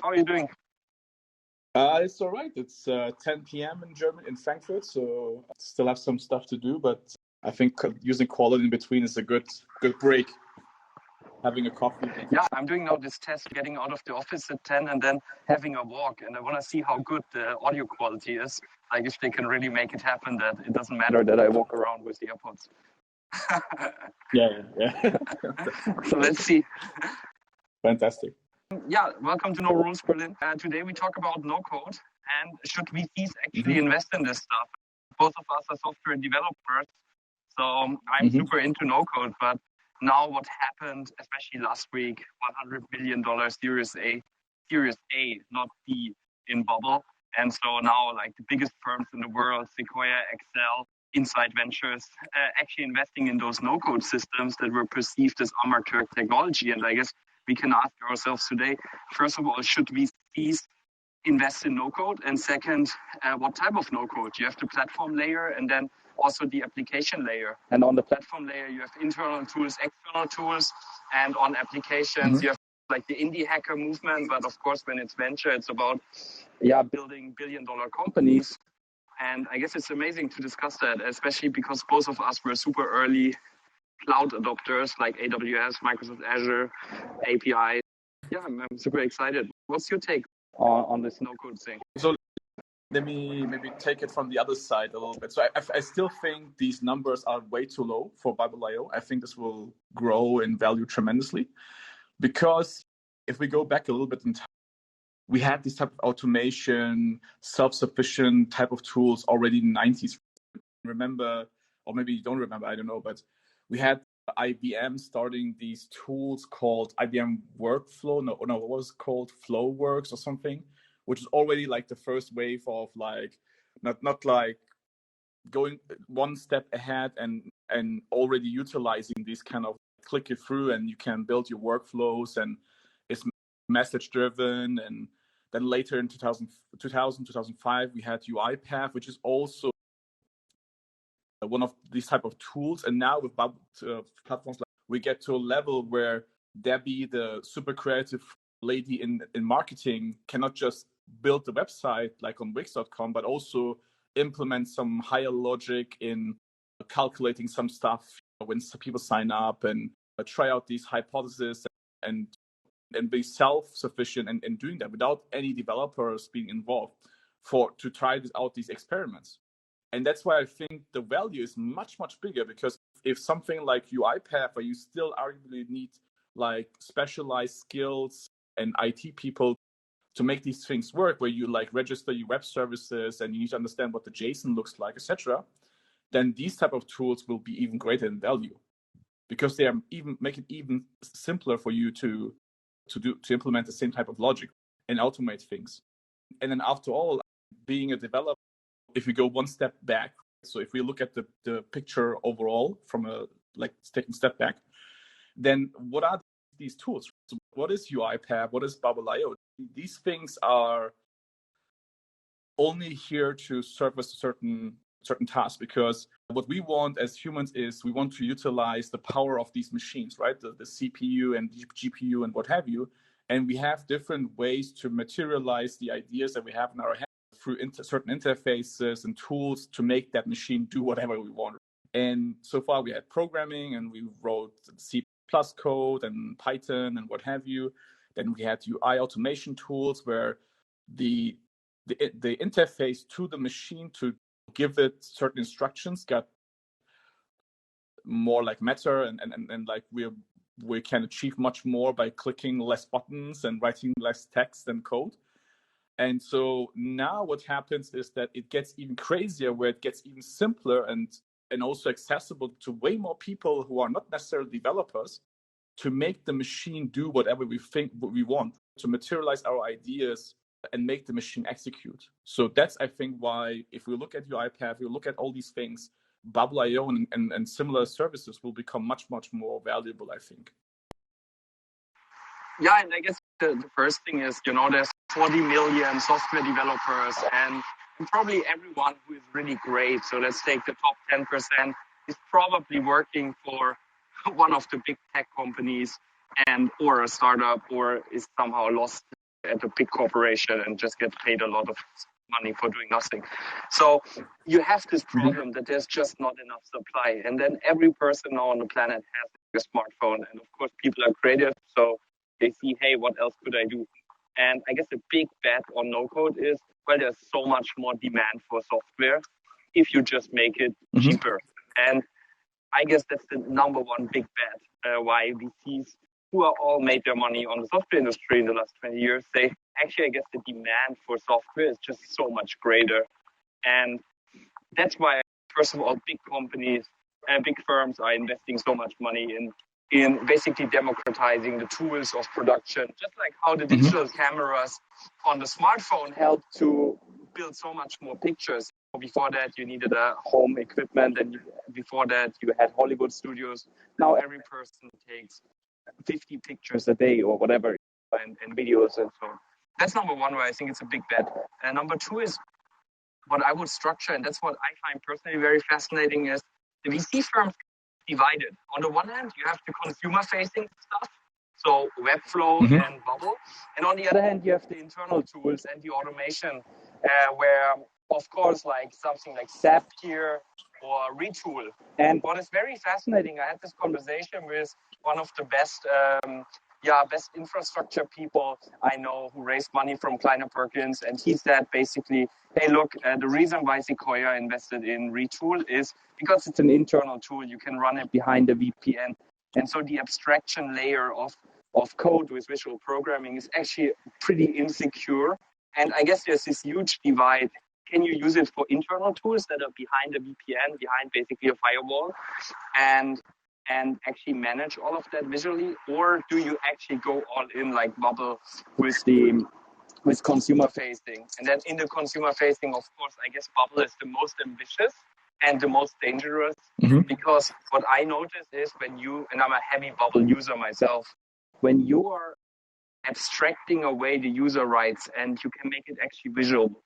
How are you doing? It's all right. It's 10 p.m. in Germany, in Frankfurt, so I still have some stuff to do, but I think using quality in between is a good break. Having a coffee. Yeah, I'm doing now this test, getting out of the office at 10 and then having a walk. And I want to see how good the audio quality is. Like if they can really make it happen that it doesn't matter that I walk around with the AirPods. Yeah. So let's see. Fantastic. Yeah, welcome to No Rules Berlin. Today we talk about no code and should VCs actually invest in this stuff. Both of us are software developers, so I'm super into no code. But now what happened, especially last week, $100 million Series A, not B in bubble. And so now like the biggest firms in the world, Sequoia, Excel, Insight Ventures, actually investing in those no-code systems that were perceived as amateur technology. And I guess we can ask ourselves today, first of all, should VCs invest in no-code? And second, what type of no-code? You have the platform layer and then also the application layer. And on the platform layer, you have internal tools, external tools. And on applications, you have like the indie hacker movement. But of course, when it's venture, it's about building billion-dollar companies. And I guess it's amazing to discuss that, especially because both of us were super early cloud adopters like AWS, Microsoft Azure, API. Yeah, I'm super excited. What's your take on this no-code thing? So let me maybe take it from the other side a little bit. So I still think these numbers are way too low for Bubble.io. I think this will grow in value tremendously because if we go back a little bit in time, we had this type of automation, self-sufficient type of tools already in the 90s. Remember, or maybe you don't remember, I don't know, but we had IBM starting these tools called IBM Workflow. No, what was it called? FlowWorks or something, which is already like the first wave of like, not like going one step ahead and already utilizing these kind of click it through and you can build your workflows and it's message driven. And then later in 2005, we had UiPath, which is also one of these type of tools. And now with platforms, like we get to a level where Debbie, the super creative lady in marketing, cannot just build the website like on Wix.com, but also implement some higher logic in calculating some stuff when people sign up and try out these hypotheses and be self-sufficient in doing that without any developers being involved to try out these experiments. And that's why I think the value is much, much bigger, because if something like UiPath, where you still arguably need like specialized skills and IT people to make these things work, where you like register your web services and you need to understand what the JSON looks like, etc., then these type of tools will be even greater in value because they are make it even simpler for you to implement the same type of logic and automate things. And then after all, being a developer, if we go one step back, so if we look at the picture overall from taking a step back, then what are these tools? So what is UiPath? What is Bubble.io? These things are only here to service a certain task, because what we want as humans is we want to utilize the power of these machines, right? The CPU and GPU and what have you. And we have different ways to materialize the ideas that we have in our head through certain interfaces and tools to make that machine do whatever we want. And so far we had programming and we wrote C+ code and Python and what have you. Then we had UI automation tools where the interface to the machine to give it certain instructions got more like matter and like we can achieve much more by clicking less buttons and writing less text and code. And so now what happens is that it gets even crazier, where it gets even simpler and also accessible to way more people who are not necessarily developers, to make the machine do whatever we think we want, to materialize our ideas and make the machine execute. So that's, I think, why if we look at UiPath, we look at all these things, Bubble.io and similar services will become much, much more valuable, I think. Yeah, and I guess the first thing is, there's 40 million software developers and probably everyone who is really great. So let's take the top 10% is probably working for one of the big tech companies or a startup, or is somehow lost at a big corporation and just get paid a lot of money for doing nothing. So you have this problem that there's just not enough supply. And then every person now on the planet has a smartphone. And of course, people are creative. So they see, hey, what else could I do? And I guess the big bet on no code is, well, there's so much more demand for software if you just make it cheaper. And I guess that's the number one big bet why VCs who are all made their money on the software industry in the last 20 years, they actually, I guess the demand for software is just so much greater. And that's why, first of all, big companies and big firms are investing so much money in basically democratizing the tools of production, just like how the digital cameras on the smartphone help to build so much more pictures. Before that, you needed a home equipment, and before that, you had Hollywood studios. Now every person takes 50 pictures a day or whatever, and videos and so on. That's number one, where I think it's a big bet. And number two is what I would structure, and that's what I find personally very fascinating, is the VC firms divided. On the one hand, you have the consumer-facing stuff, so Webflow and Bubble. And on the other hand, you have the internal tools and the automation, where, of course, like something like Zapier or Retool. And what is very fascinating, I had this conversation with one of the best infrastructure people I know who raised money from Kleiner Perkins. And he said basically, hey, look, the reason why Sequoia invested in Retool is because it's an internal tool. You can run it behind a VPN. And so the abstraction layer of code with visual programming is actually pretty insecure. And I guess there's this huge divide. Can you use it for internal tools that are behind a VPN, behind basically a firewall, and actually manage all of that visually? Or do you actually go all in like Bubble with consumer facing? And then in the consumer facing, of course, I guess Bubble is the most ambitious and the most dangerous, because what I notice is when you, and I'm a heavy Bubble user myself, when you are abstracting away the user rights and you can make it actually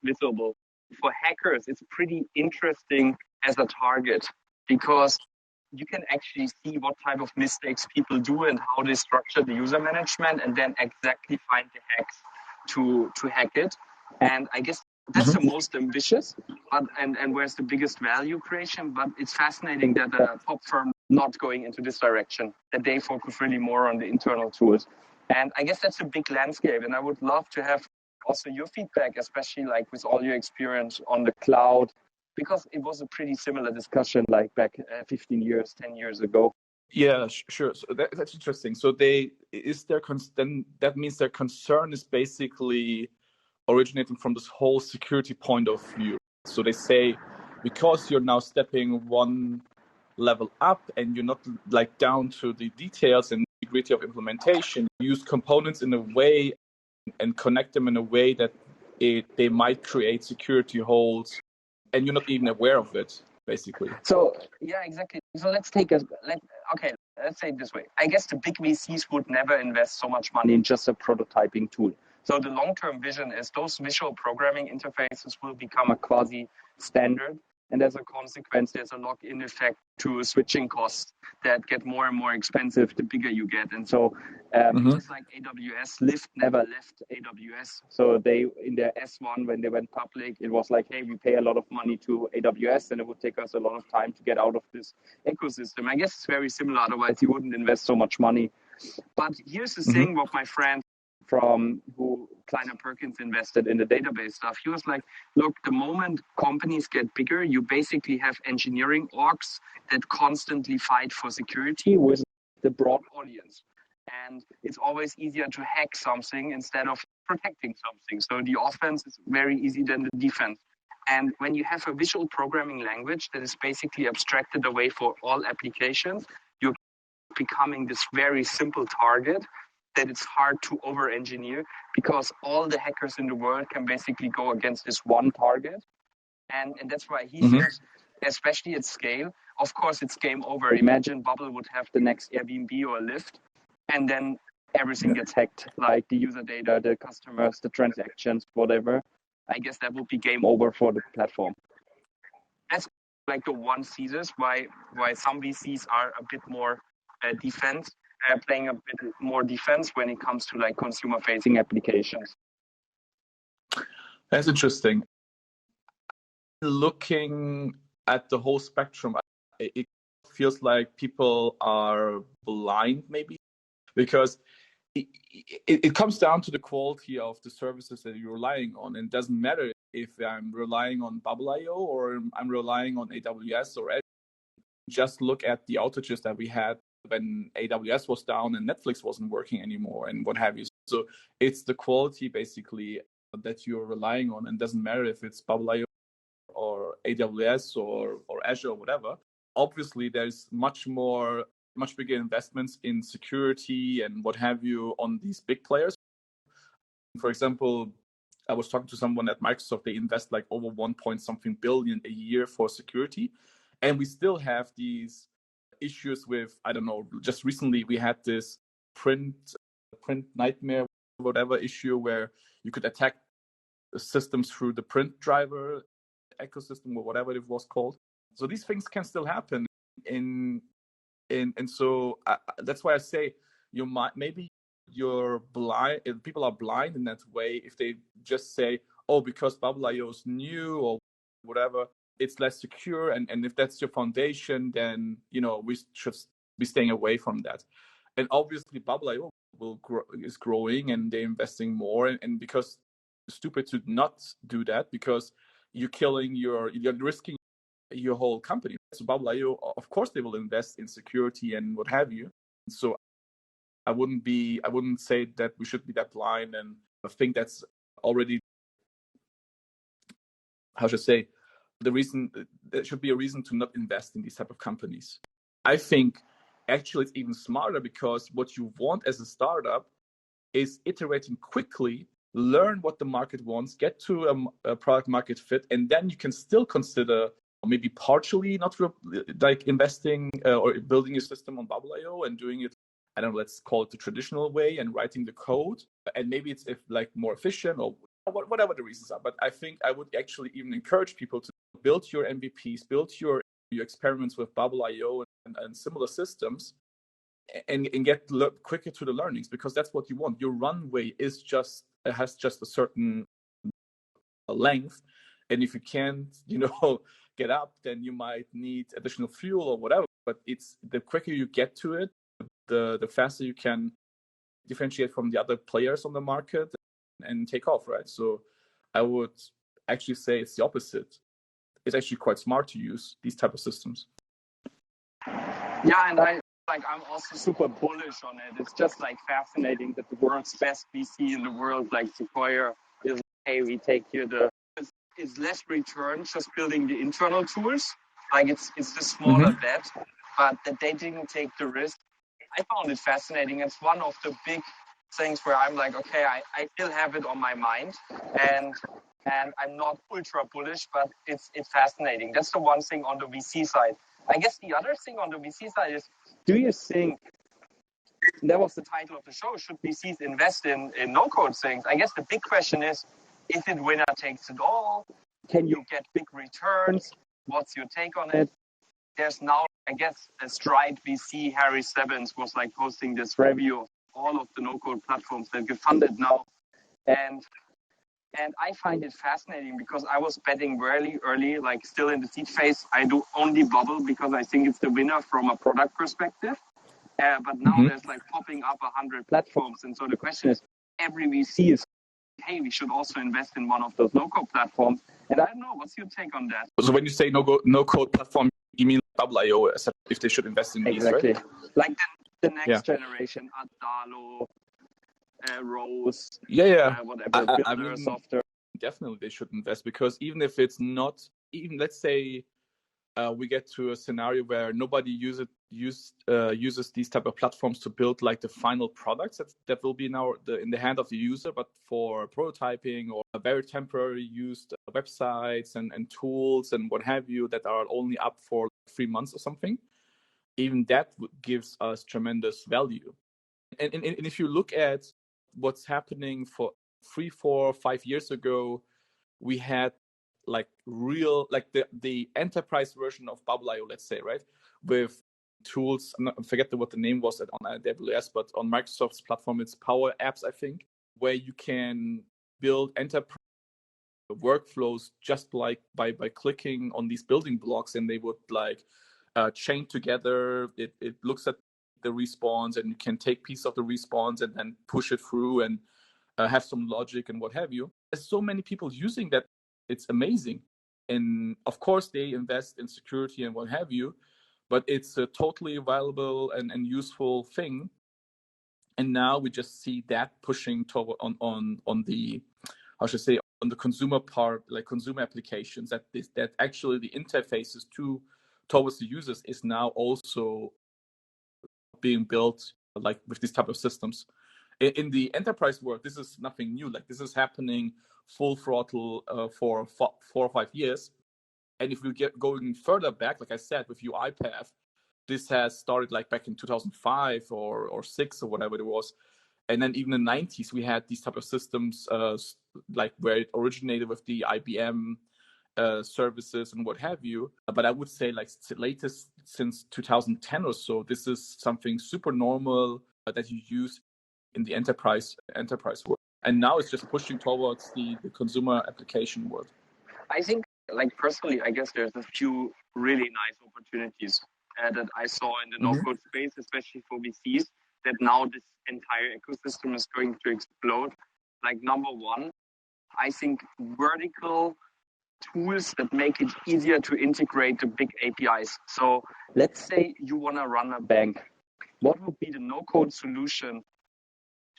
visible for hackers, it's pretty interesting as a target, because you can actually see what type of mistakes people do and how they structure the user management, and then exactly find the hacks to hack it. And I guess that's the most ambitious, and where's the biggest value creation. But it's fascinating that a top firm not going into this direction, that they focus really more on the internal tools. And I guess that's a big landscape. And I would love to have also your feedback, especially like with all your experience on the cloud, because it was a pretty similar discussion like back 10 years ago. Yeah, sure. So that's interesting. So then that means their concern is basically originating from this whole security point of view. So they say, because you're now stepping one level up and you're not like down to the details and nitty-gritty of implementation, use components in a way and connect them in a way that they might create security holes, and you're not even aware of it, basically. So yeah, exactly. So let's say it this way. I guess the big VCs would never invest so much money in just a prototyping tool. So the long-term vision is those visual programming interfaces will become a quasi-standard. And as a consequence, there's a lock-in effect to switching costs that get more and more expensive the bigger you get. And so just like AWS, Lyft never left AWS. So they, in their S1, when they went public, it was like, hey, we pay a lot of money to AWS, and it would take us a lot of time to get out of this ecosystem. I guess it's very similar. Otherwise, you wouldn't invest so much money. But here's the thing, what my friend from who Kleiner Perkins invested in the database stuff, he was like, look, the moment companies get bigger, you basically have engineering orgs that constantly fight for security with the broad audience. And it's always easier to hack something instead of protecting something. So the offense is very easy than the defense. And when you have a visual programming language that is basically abstracted away for all applications, you're becoming this very simple target that it's hard to over-engineer, because all the hackers in the world can basically go against this one target. And that's why he says, especially at scale, of course, it's game over. Imagine Bubble would have the next Airbnb or Lyft, and then everything gets hacked, like the user data, the customers, the transactions, whatever. I guess that would be game over for the platform. That's like the one thesis why some VCs are a bit more defense, playing a bit more defense when it comes to like consumer-facing applications. That's interesting. Looking at the whole spectrum, it feels like people are blind, maybe, because it comes down to the quality of the services that you're relying on. And it doesn't matter if I'm relying on Bubble.io or I'm relying on AWS or Azure. Just look at the outages that we had when AWS was down and Netflix wasn't working anymore and what have you. So it's the quality basically that you're relying on, and it doesn't matter if it's Bubble.io or AWS or Azure or whatever. Obviously, there's much bigger investments in security and what have you on these big players. For example, I was talking to someone at Microsoft. They invest like over 1 point something billion a year for security, and we still have these issues with, I don't know, just recently we had this print nightmare, whatever issue, where you could attack systems through the print driver ecosystem or whatever it was called. So these things can still happen, and so that's why I say you might, maybe you're blind. People are blind in that way if they just say, oh, because Bubble.io is new or whatever, it's less secure, and if that's your foundation, then we should be staying away from that. And obviously Bubble.io is growing and they're investing more, and because it's stupid to not do that, because you're risking your whole company. So Bubble.io, of course, they will invest in security and what have you. So I wouldn't say that we should be that blind, and I think that's already, how should I say, the reason. There should be a reason to not invest in these type of companies. I think actually it's even smarter, because what you want as a startup is iterating quickly, learn what the market wants, get to a product market fit, and then you can still consider maybe partially not like investing or building a system on Bubble.io and doing it, I don't know, let's call it the traditional way, and writing the code, and maybe it's like more efficient or whatever the reasons are. But I think I would actually even encourage people to build your MVPs, build your experiments with Bubble.io and similar systems, and get quicker to the learnings, because that's what you want. Your runway has just a certain length, and if you can't get up, then you might need additional fuel or whatever. But it's the quicker you get to it, the faster you can differentiate from the other players on the market and take off, right? So I would actually say it's the opposite. It's actually quite smart to use these type of systems. Yeah, and I'm also super bullish on it. It's just like fascinating that the world's best VC in the world, like Sequoia, is like, hey, we take here it's less return just building the internal tools. Like it's the smaller bet, but that they didn't take the risk. I found it fascinating. It's one of the big things where I'm like, okay, I still have it on my mind, and I'm not ultra bullish, but it's fascinating. That's the one thing on the VC side. I guess the other thing on the VC side is, do you think, that was the title of the show, should VCs invest in no-code things? I guess the big question is it winner takes it all? Can you get big returns? What's your take on it? There's now, I guess, a Stride VC, Harry Stebbins, was like posting this review of all of the no-code platforms that get funded now. And I find it fascinating, because I was betting really early, like still in the seed phase. I do only Bubble because I think it's the winner from a product perspective. But now there's like popping up 100 platforms. And so the question is, every VC is, hey, we should also invest in one of those no-code platforms. And I don't know, what's your take on that? So when you say no-code platform, you mean Bubble.io, if they should invest in these, right? Like the next generation, Adalo, Rose, whatever, I mean, software. Definitely they should invest, because even if it's not, even let's say we get to a scenario where nobody uses these type of platforms to build like the final products that will be in the hand of the user, but for prototyping or very temporary used websites and tools and what have you that are only up for 3 months or something, even that gives us tremendous value. And if you look at what's happening for 3, 4, 5 years ago, we had like real, like the enterprise version of Bubble.io, let's say, right, with tools. I forget what the name was on AWS, but on Microsoft's platform, it's Power Apps, I think, where you can build enterprise workflows just like by clicking on these building blocks, and they would like chain together. It looks at the response, and you can take piece of the response and then push it through and have some logic and what have you. There's so many people using that. It's amazing. And of course they invest in security and what have you, but it's a totally viable and useful thing. And now we just see that pushing toward on the, how should I say, on the consumer part, like consumer applications, that actually the interfaces towards the users is now also being built like with these type of systems. In the enterprise world, this is nothing new. Like this is happening full throttle for 4 or 5 years. And if we get going further back, like I said, with UiPath, this has started like back in 2005 or 6 or whatever it was. And then even in the 90s, we had these type of systems like where it originated with the IBM services and what have you. But I would say like latest since 2010 or so, this is something super normal that you use in the enterprise world. And now it's just pushing towards the consumer application world. I think, like personally, I guess there's a few really nice opportunities that I saw in the no-code space, especially for VCs, that now this entire ecosystem is going to explode. Like number one, I think vertical tools that make it easier to integrate the big APIs. So let's say you want to run a bank. What would be the no-code solution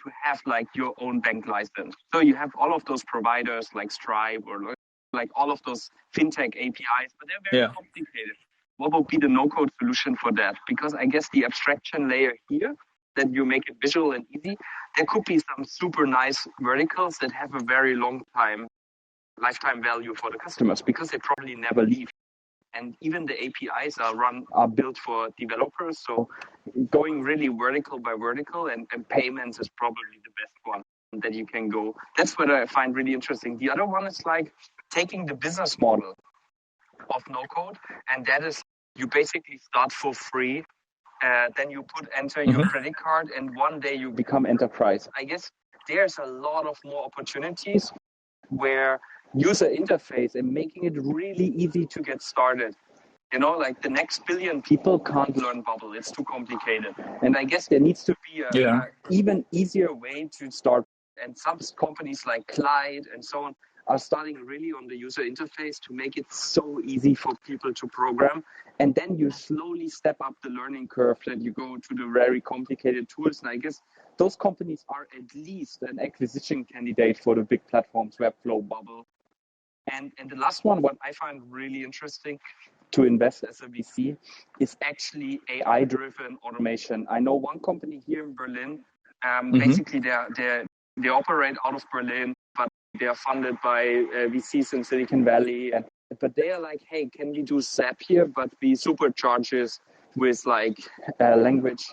to have like your own bank license? So you have all of those providers like Stripe or like all of those fintech APIs, but they're very complicated. What would be the no-code solution for that? Because I guess the abstraction layer here, that you make it visual and easy, there could be some super nice verticals that have a very long lifetime value for the customers because they probably never leave. And even the APIs are built for developers. So going really vertical by vertical and payments is probably the best one that you can go. That's what I find really interesting. The other one is like taking the business model of no code, and that is you basically start for free. Then you enter your credit card, and one day you become enterprise. I guess there's a lot of more opportunities where user interface and making it really easy to get started. You know, like the next billion people can't learn Bubble. It's too complicated. And I guess there needs to be a even easier way to start. And some companies like Clyde and so on are starting really on the user interface to make it so easy for people to program. And then you slowly step up the learning curve that you go to the very complicated tools. And I guess those companies are at least an acquisition candidate for the big platforms, Webflow, Bubble. And the last one, what I find really interesting to invest as a VC is actually AI-driven automation. I know one company here in Berlin, basically they operate out of Berlin, but they are funded by VCs in Silicon Valley. But they are like, hey, can we do SAP here, but we supercharge it with like language.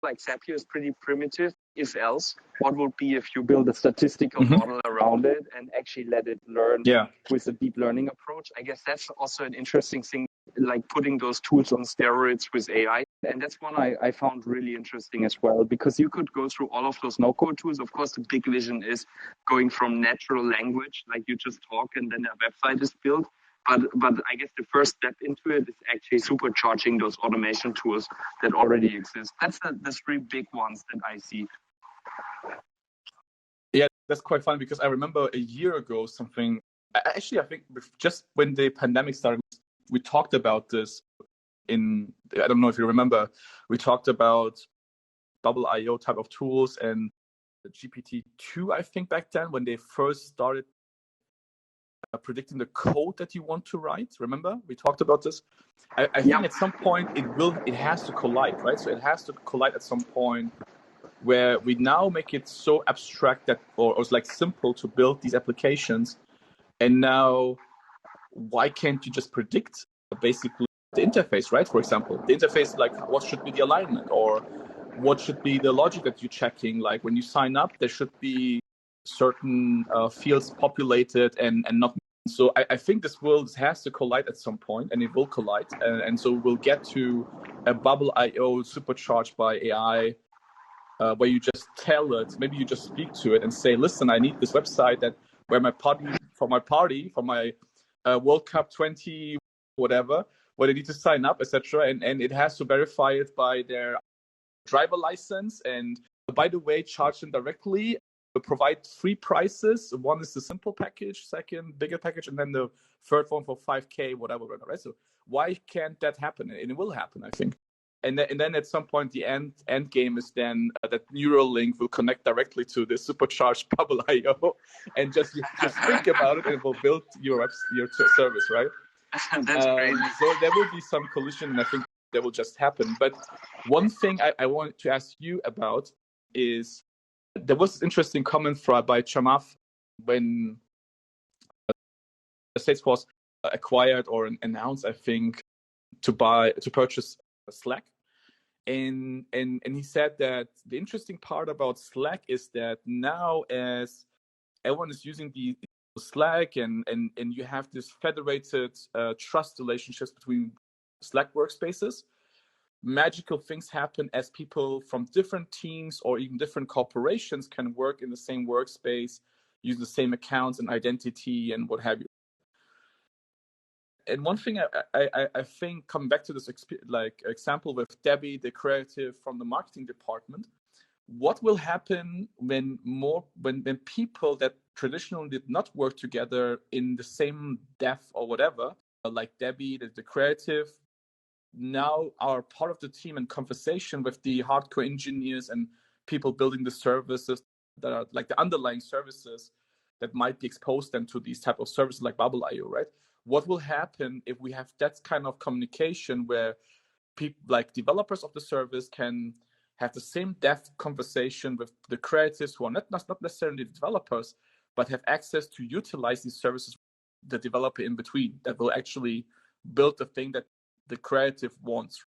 Like SAP here is pretty primitive. If else, what would be if you build a statistical model around it and actually let it learn with a deep learning approach? I guess that's also an interesting thing, like putting those tools on steroids with AI. And that's one I found really interesting as well, because you could go through all of those no-code tools. Of course, the big vision is going from natural language, like you just talk and then a website is built. But I guess the first step into it is actually supercharging those automation tools that already exist. That's the three big ones that I see. Yeah, that's quite fun because I remember a year ago something. Actually, I think just when the pandemic started, we talked about this in, I don't know if you remember, we talked about Bubble.io type of tools and the GPT-2, I think back then when they first started predicting the code that you want to write. Remember, we talked about this. I think at some point it has to collide, right? So it has to collide at some point where we now make it so abstract that, or it's like simple to build these applications. And now, why can't you just predict basically the interface, right? For example, the interface, like what should be the alignment, or what should be the logic that you're checking? Like when you sign up, there should be certain fields populated and not. So I think this world has to collide at some point, and it will collide. And so we'll get to a Bubble.io supercharged by AI, where you just tell it, maybe you just speak to it and say, listen, I need this website where my party for my party, for my World Cup 20 whatever, where they need to sign up, etc. And it has to verify it by their driver license, and by the way, charge them directly. We provide 3 prices. One is the simple package, second bigger package, and then the third one for 5K, whatever, right? So why can't that happen? And it will happen, I think. And then at some point, the end game is then that Neuralink will connect directly to the supercharged Bubble.io, and just think about it, and it will build your service, right? That's crazy. So there will be some collision, and I think that will just happen. But one thing I want to ask you about is, there was this interesting comment by Chamath when Salesforce acquired or announced, I think, to purchase Slack, and he said that the interesting part about Slack is that now, as everyone is using the Slack and you have this federated trust relationships between Slack workspaces, magical things happen as people from different teams or even different corporations can work in the same workspace, use the same accounts and identity and what have you. And one thing I think, coming back to this example with Debbie, the creative from the marketing department, what will happen when people that traditionally did not work together in the same dev or whatever, like Debbie, the creative, now are part of the team in conversation with the hardcore engineers and people building the services that are like the underlying services that might be exposed then to these type of services like Bubble.io, right? What will happen if we have that kind of communication where people like developers of the service can have the same dev conversation with the creatives who are not necessarily developers, but have access to utilize these services, the developer in between, that will actually build the thing that the creative wants.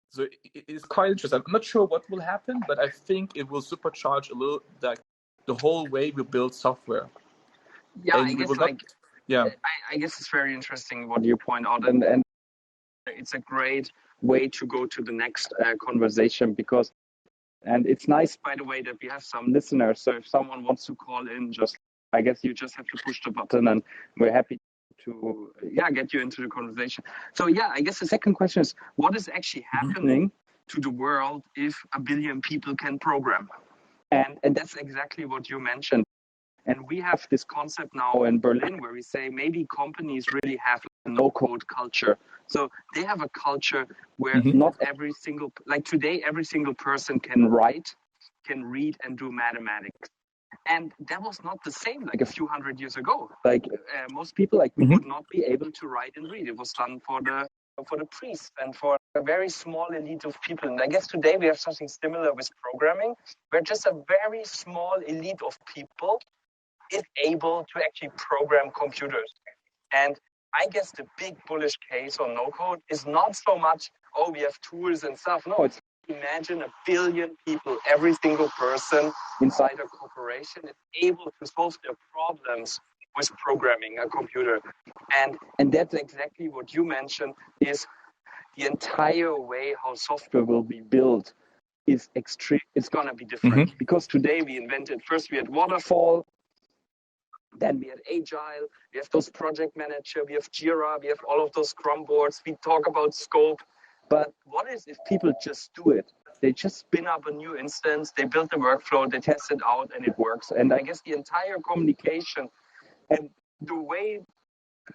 So it is quite interesting. I'm not sure what will happen, but I think it will supercharge a little the whole way we build software. Yeah, I guess it's very interesting what you point out, and it's a great way to go to the next conversation, because, and it's nice, by the way, that we have some listeners. So if someone wants to call in, I guess you just have to push the button, and we're happy to get you into the conversation. So I guess the second question is, what is actually happening to the world if 1 billion people can program? And that's exactly what you mentioned. And we have this concept now in Berlin where we say maybe companies really have a no-code culture. So they have a culture where not every single, like today, every single person can write, can read, and do mathematics. And that was not the same like a few hundred years ago. Like most people, like we would not be able to write and read. It was done for the priests and for a very small elite of people. And I guess today we have something similar with programming, where just a very small elite of people is able to actually program computers. And I guess the big bullish case on no code is not so much, we have tools and stuff. No, it's imagine 1 billion people, every single person inside a corporation is able to solve their problems with programming a computer. And that's exactly what you mentioned, is the entire way how software will be built is extreme. It's going to be different because today we had waterfall, then we had agile, we have those project manager, we have Jira, we have all of those Scrum boards, we talk about scope. But what is if people just do it? They just spin up a new instance, they build the workflow, they test it out, and it works. And I guess the entire communication and the way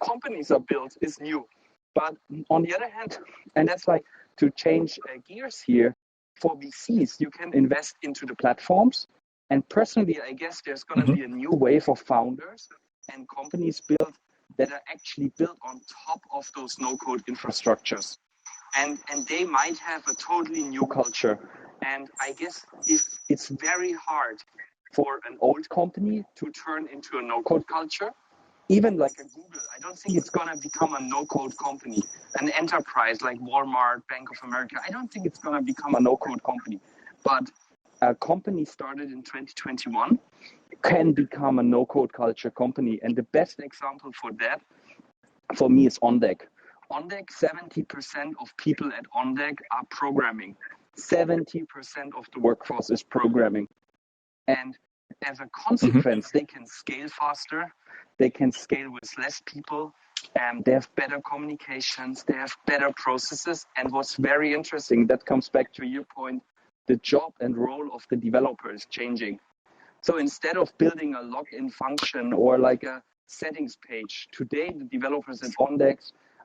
companies are built is new. But on the other hand, and that's like to change gears here, for VCs, you can invest into the platforms. And personally, I guess there's going to be a new wave of founders and companies built that are actually built on top of those no-code infrastructures. And they might have a totally new culture. And I guess if it's very hard for an old company to turn into a no-code culture, even like a Google, I don't think it's going to become a no-code company. An enterprise like Walmart, Bank of America, I don't think it's going to become a no-code company. But a company started in 2021 can become a no-code culture company. And the best example for that, for me, is OnDeck. OnDeck, 70% of people at OnDeck are programming. 70% of the workforce is programming. And as a consequence, they can scale faster, they can scale with less people, they have better communications, they have better processes. And what's very interesting, that comes back to your point, the job and role of the developer is changing. So instead of building a login function or like a settings page, today the developers at OnDeck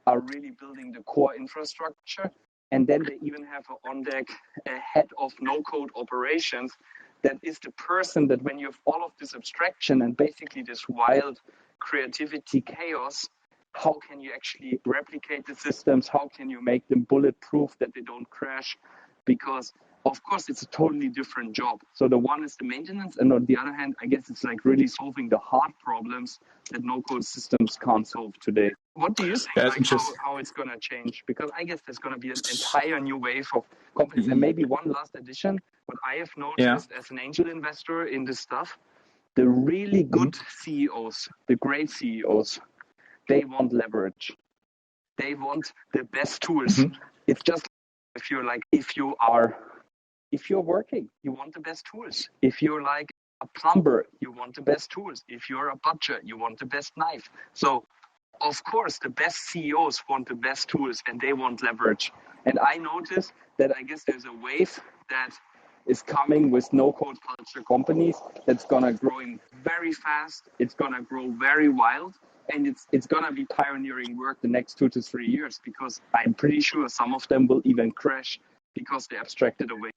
are really building the core infrastructure. And then they even have on deck a head of no-code operations that is the person that when you have all of this abstraction and basically this wild creativity chaos, how can you actually replicate the systems? How can you make them bulletproof that they don't crash? Because of course, it's a totally different job. So the one is the maintenance, and on the other hand, I guess it's like really solving the hard problems that no-code systems can't solve today. What do you think, like how it's going to change? Because I guess there's going to be an entire new wave of companies. And maybe one last addition, what I have noticed as an angel investor in this stuff, the really good CEOs, the great CEOs, they want leverage. They want the best tools. It's just if you're working, you want the best tools. If you're like a plumber, you want the best tools. If you're a butcher, you want the best knife. So, of course, the best CEOs want the best tools and they want leverage. And I noticed that I guess there's a wave that is coming with no-code culture companies that's going to growing very fast. It's going to grow very wild. And it's going to be pioneering work the next 2 to 3 years, because I'm pretty sure some of them will even crash because they abstracted away.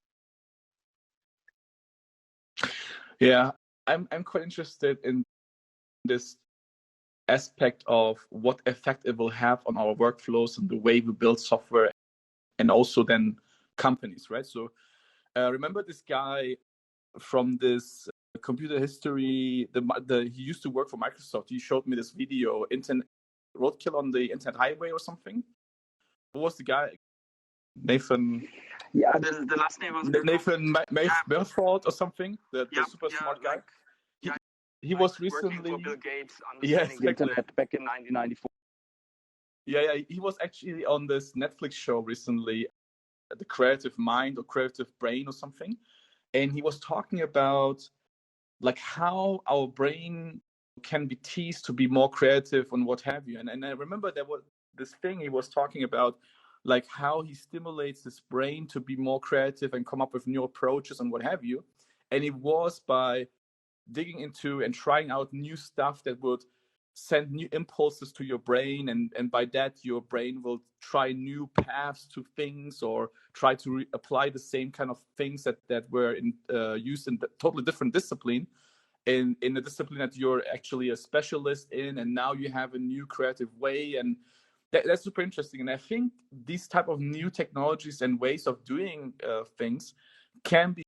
Yeah, I'm quite interested in this aspect of what effect it will have on our workflows and the way we build software, and also then companies, right? So remember this guy from this computer history, he used to work for Microsoft. He showed me this video, Internet Roadkill on the Internet Highway or something. What was the guy? Nathan. Yeah, the last name was Nathan Melford or something. The super smart guy. He was recently working for Bill Gates, understanding the internet back in 1994. Yeah, he was actually on this Netflix show recently, The Creative Mind or Creative Brain or something, and he was talking about like how our brain can be teased to be more creative and what have you. And I remember there was this thing he was talking about, like how he stimulates his brain to be more creative and come up with new approaches and what have you. And it was by digging into and trying out new stuff that would send new impulses to your brain, and by that your brain will try new paths to things or try to apply the same kind of things that were used in a totally different discipline, in a discipline that you're actually a specialist in, and now you have a new creative way. And that's super interesting. And I think these type of new technologies and ways of doing things can be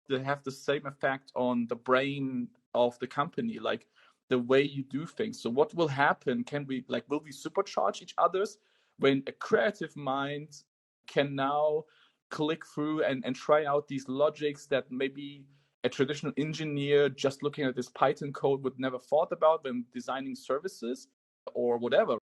to have the same effect on the brain of the company, like the way you do things. So what will happen? Will we supercharge each other's when a creative mind can now click through and try out these logics that maybe a traditional engineer just looking at this Python code would never thought about when designing services or whatever.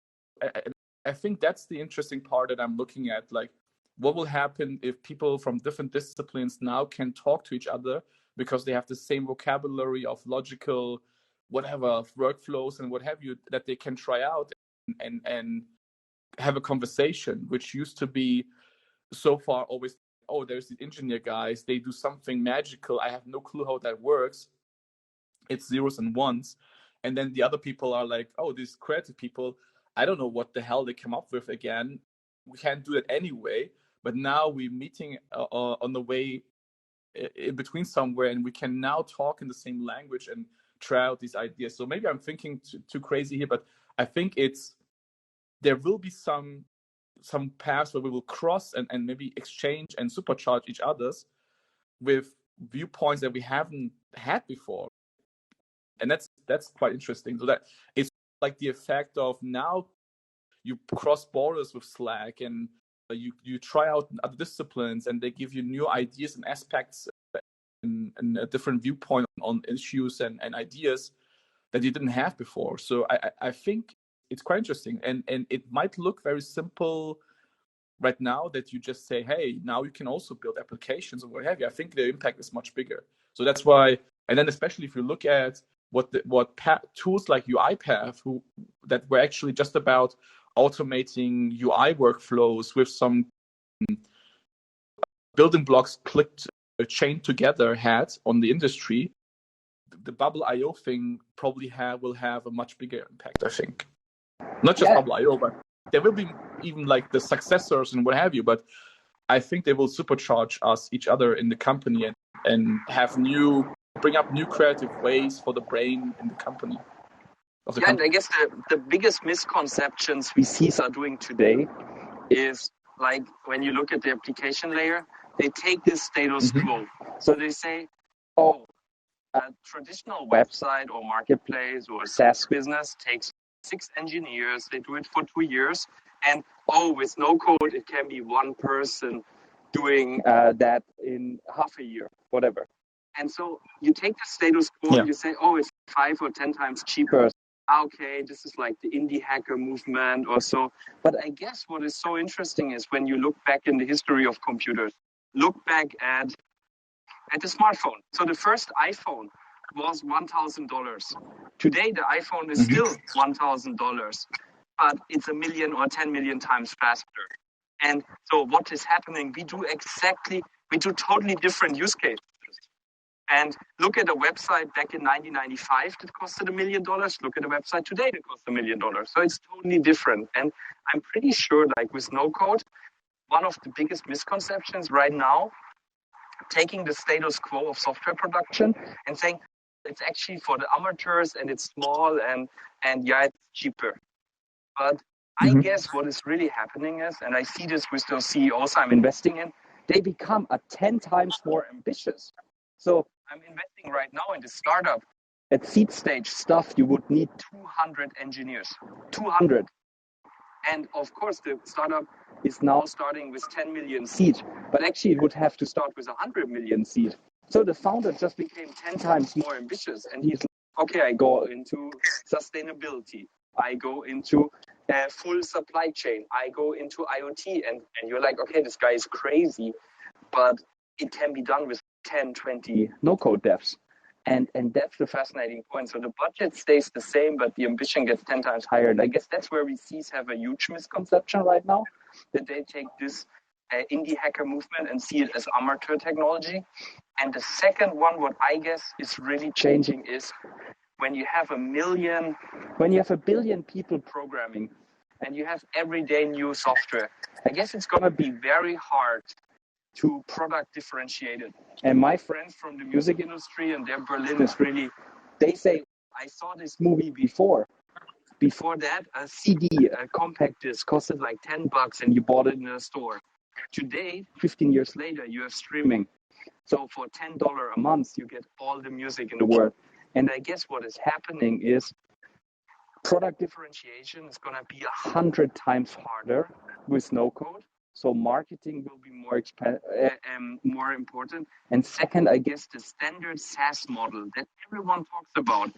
I think that's the interesting part that I'm looking at. Like, what will happen if people from different disciplines now can talk to each other because they have the same vocabulary of logical, whatever, workflows and what have you, that they can try out and have a conversation, which used to be so far always, oh, there's the engineer guys, they do something magical, I have no clue how that works. It's zeros and ones. And then the other people are like, oh, these creative people, I don't know what the hell they came up with again. We can't do it anyway. But now we're meeting on the way in between somewhere, and we can now talk in the same language and try out these ideas. So maybe I'm thinking too crazy here, but I think there will be some paths where we will cross and maybe exchange and supercharge each other's with viewpoints that we haven't had before. And that's quite interesting. So that it's like the effect of now you cross borders with Slack, and you try out other disciplines, and they give you new ideas and aspects and a different viewpoint on issues and ideas that you didn't have before. So I think it's quite interesting, and it might look very simple right now that you just say, hey, now you can also build applications or what have you. I think the impact is much bigger. So that's why And then especially if you look at what tools like UiPath that were actually just about automating UI workflows with some building blocks clicked chained together had on the industry, the Bubble.io thing probably will have a much bigger impact, I think. Not just Bubble.io, but there will be even like the successors and what have you, but I think they will supercharge each other in the company and bring up new creative ways for the brain in the company. And I guess the biggest misconceptions we see are doing today is like when you look at the application layer, they take this status quo. So they say, oh, a traditional website or marketplace or SaaS business takes 6 engineers, they do it for 2 years, and with no code, it can be one person doing that in half a year, whatever. And so you take the status quo and you say, it's 5 or 10 times cheaper. Okay, this is like the indie hacker movement or so. But I guess what is so interesting is when you look back in the history of computers, look back at the smartphone. So the first iPhone was $1,000. Today, the iPhone is still $1,000, but it's 1 million or 10 million times faster. And so what is happening? We do totally different use cases. And look at a website back in 1995 that costed $1 million. Look at a website today that costs $1 million. So it's totally different. And I'm pretty sure, like with no code, one of the biggest misconceptions right now, taking the status quo of software production and saying it's actually for the amateurs and it's small and it's cheaper. But I guess what is really happening is, and I see this with those CEOs I'm investing in, they become 10 times more ambitious. So I'm investing right now in this startup. At seed stage stuff, you would need 200 engineers, 200. And of course, the startup is now starting with 10 million seed, but actually it would have to start with 100 million seed. So the founder just became 10 times more ambitious, and he's like, okay, I go into sustainability. I go into full supply chain. I go into IoT, and you're like, okay, this guy is crazy, but it can be done with 10, 20 no-code devs. And that's the fascinating point. So the budget stays the same, but the ambition gets 10 times higher. And I guess that's where VCs have a huge misconception right now, that they take this indie hacker movement and see it as amateur technology. And the second one, what I guess is really changing is when you have 1 billion people programming and you have everyday new software, I guess it's going to be very hard to product differentiate it. And my friends from the music industry and their Berlin is really, they say, I saw this movie before. Before that, a CD, a compact disc costed like $10 and you bought it in a store. Today, 15 years later, you have streaming. So for $10 a month, you get all the music in the world. And I guess what is happening is product differentiation is going to be 100 times harder with no code. So marketing will be more important. And second, I guess the standard SaaS model that everyone talks about,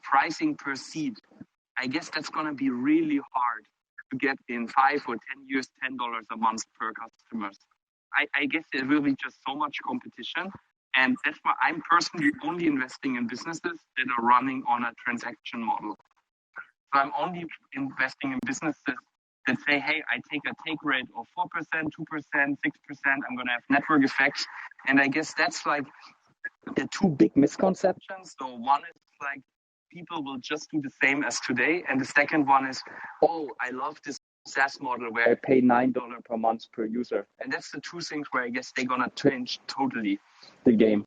pricing per seat, I guess that's going to be really hard to get in 5 or 10 years, $10 a month per customers. I guess there will be just so much competition. And that's why I'm personally only investing in businesses that are running on a transaction model. So I'm only investing in businesses that say, hey, I take a take rate of 4%, 2%, 6%, I'm going to have network effects. And I guess that's like the two big misconceptions. So one is like people will just do the same as today. And the second one is, I love this SaaS model where I pay $9 per month per user. And that's the two things where I guess they're going to change totally the game.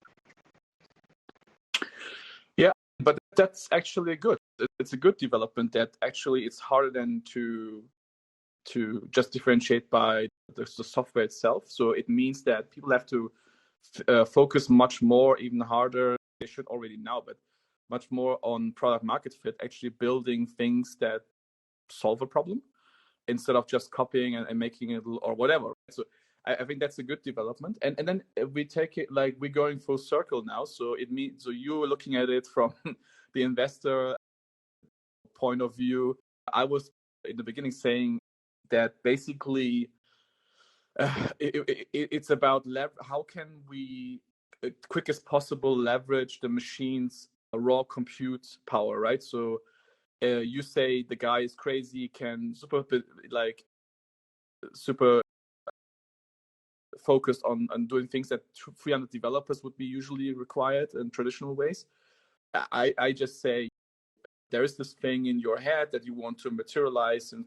Yeah, but that's actually good. It's a good development that actually it's harder than to just differentiate by the software itself. So it means that people have to focus much more, even harder. They should already now, but much more on product market fit, actually building things that solve a problem instead of just copying and making it or whatever. So I think that's a good development. And then we take it like we're going full circle now. So it means, so you're looking at it from the investor point of view. I was in the beginning saying that basically it's about how can we quickest possible leverage the machine's raw compute power, right? So you say the guy is crazy, can super focused on doing things that 300 developers would be usually required in traditional ways. I just say there is this thing in your head that you want to materialize and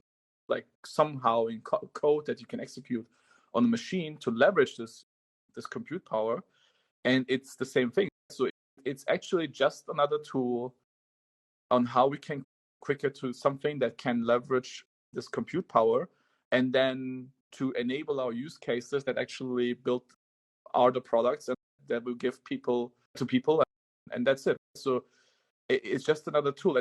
like somehow in code that you can execute on a machine to leverage this compute power, and it's the same thing. So it's actually just another tool on how we can quicker to something that can leverage this compute power, and then to enable our use cases that actually build other products and that will give people to people, and that's it. So it's just another tool.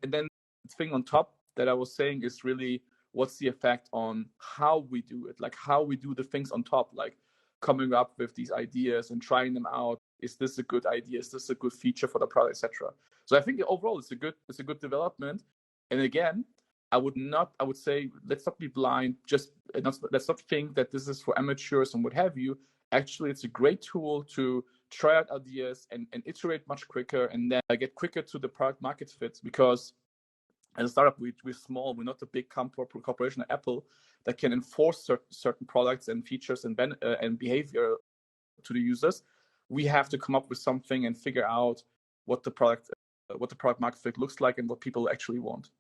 And then the thing on top that I was saying is really what's the effect on how we do it, like how we do the things on top, like coming up with these ideas and trying them out. Is this a good idea? Is this a good feature for the product, etc.? So I think overall it's a good development. And again, I would say let's not be blind. Let's not think that this is for amateurs and what have you. Actually, it's a great tool to try out ideas and iterate much quicker, and then get quicker to the product market fit. Because as a startup, we're small. We're not a big corporation like Apple that can enforce certain products and features and behavior to the users. We have to come up with something and figure out what the product market fit looks like and what people actually want.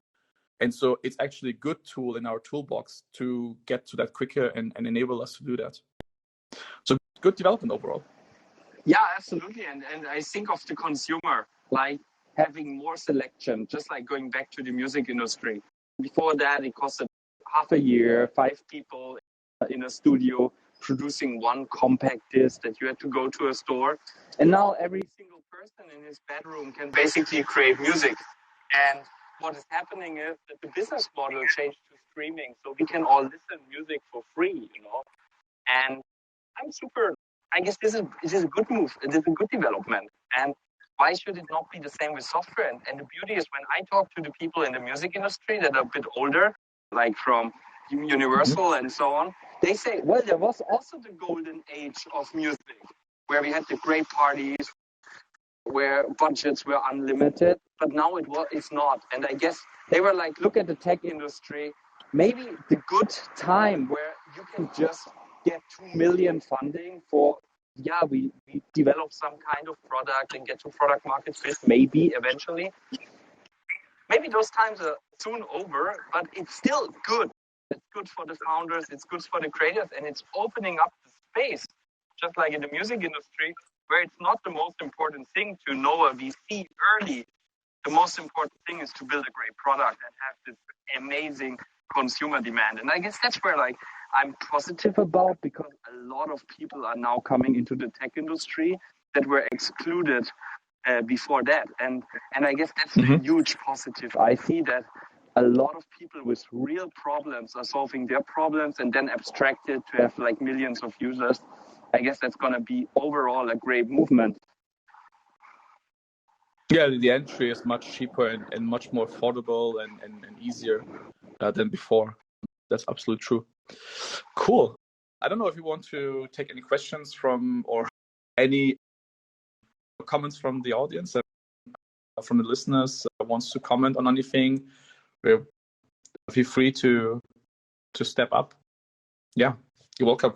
And so it's actually a good tool in our toolbox to get to that quicker and enable us to do that. So good development overall. Yeah, absolutely. And I think of the consumer, like having more selection, just like going back to the music industry. Before that, it costed half a year, 5 people in a studio producing one compact disc that you had to go to a store. And now every single person in his bedroom can basically create music. And what is happening is that the business model changed to streaming. So we can all listen music for free, And I guess this is a good move. It is a good development. And why should it not be the same with software? And the beauty is when I talk to the people in the music industry that are a bit older, like from Universal and so on, they say, well, there was also the golden age of music where we had the great parties, where budgets were unlimited, but now it's not. And I guess they were like, look at the tech industry, maybe the good time where you can just get 2 million funding for, we develop some kind of product and get to product market fit, maybe eventually. Maybe those times are soon over, but it's still good. It's good for the founders, it's good for the creators, and it's opening up the space, just like in the music industry, where it's not the most important thing to know a VC early. The most important thing is to build a great product and have this amazing consumer demand. And I guess that's where I'm positive about, because a lot of people are now coming into the tech industry that were excluded before that. And I guess that's a huge positive. I see that a lot of people with real problems are solving their problems and then abstracted to have like millions of users. I guess that's going to be overall a great movement. Yeah, the entry is much cheaper and much more affordable and easier than before. That's absolutely true. Cool. I don't know if you want to take any questions from or any comments from the audience, from the listeners wants to comment on anything. Feel free to step up. Yeah, you're welcome.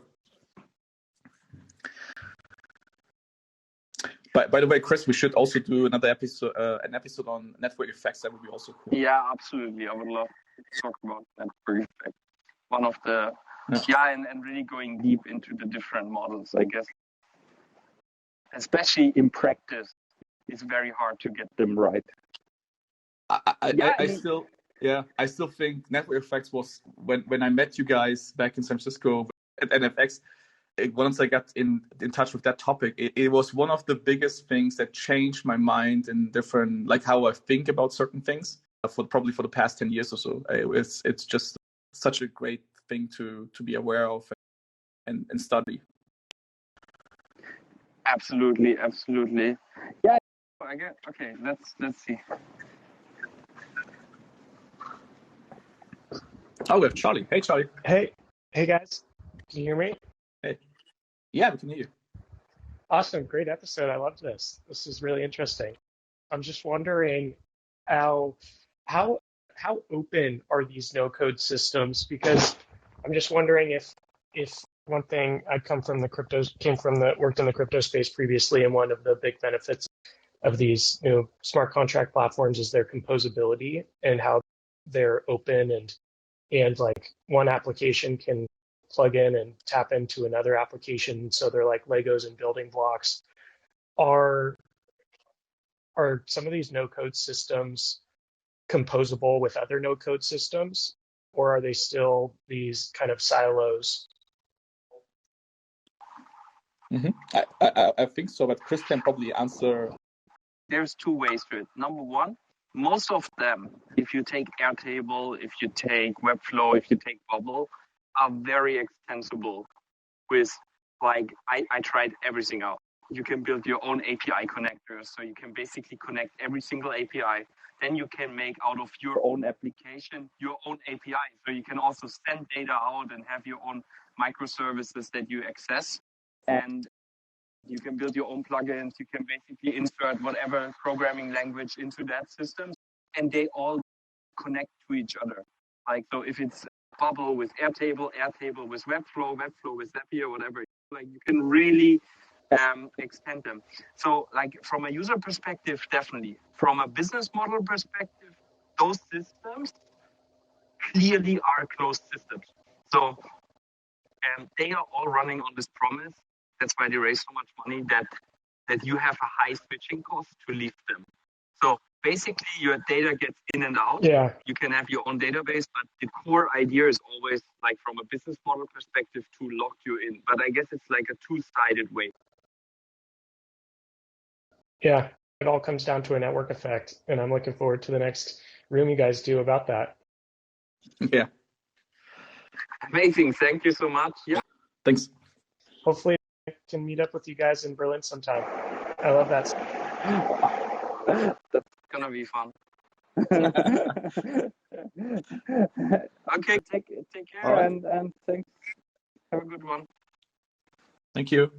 By the way, Chris, we should also do another episode, an episode on network effects. That would be also cool. Yeah, absolutely. I would love to talk about network effects. One of the, and really going deep into the different models, I guess. Especially in practice, it's very hard to get them right. I still think network effects was when I met you guys back in San Francisco at NFX. Once I got in touch with that topic, it was one of the biggest things that changed my mind in different, like how I think about certain things probably for the past 10 years or so. It's just such a great thing to be aware of and study. Absolutely. Yeah. Okay. Let's see. Oh, we have Charlie. Hey, Charlie. Hey guys. Can you hear me? Hey. Yeah, we can hear you. Awesome. Great episode. I loved this. This is really interesting. I'm just wondering how how how open are these no code systems? Because I'm just wondering if one thing I come from the cryptos came from the worked in the crypto space previously, and one of the big benefits of these smart contract platforms is their composability and how they're open and like one application can plug in and tap into another application. So they're like Legos and building blocks. Are some of these no code systems composable with other no code systems, or are they still these kind of silos? I think so, but Chris can probably answer. There's two ways to it. Number one, most of them, if you take Airtable, if you take Webflow, if you take Bubble, are very extensible with, like, I tried everything out. You can build your own API connectors, so you can basically connect every single API. Then you can make out of your own application your own API. So you can also send data out and have your own microservices that you access. And you can build your own plugins. You can basically insert whatever programming language into that system, and they all connect to each other. Like, so if it's Bubble with Airtable, Airtable with Webflow, Webflow with Zapier, whatever, like you can really extend them. So like from a user perspective, definitely. From a business model perspective, those systems clearly are closed systems. So they are all running on this promise. That's why they raise so much money that you have a high switching cost to leave them. So basically your data gets in and out. Yeah. You can have your own database, but the core idea is always, like, from a business model perspective, to lock you in. But I guess it's like a two-sided way. Yeah, it all comes down to a network effect, and I'm looking forward to the next room you guys do about that. Yeah. Amazing. Thank you so much. Yeah. Thanks. Hopefully I can meet up with you guys in Berlin sometime. I love that. That's gonna be fun. Okay, take care, right. and thanks. Have a good one. Thank you.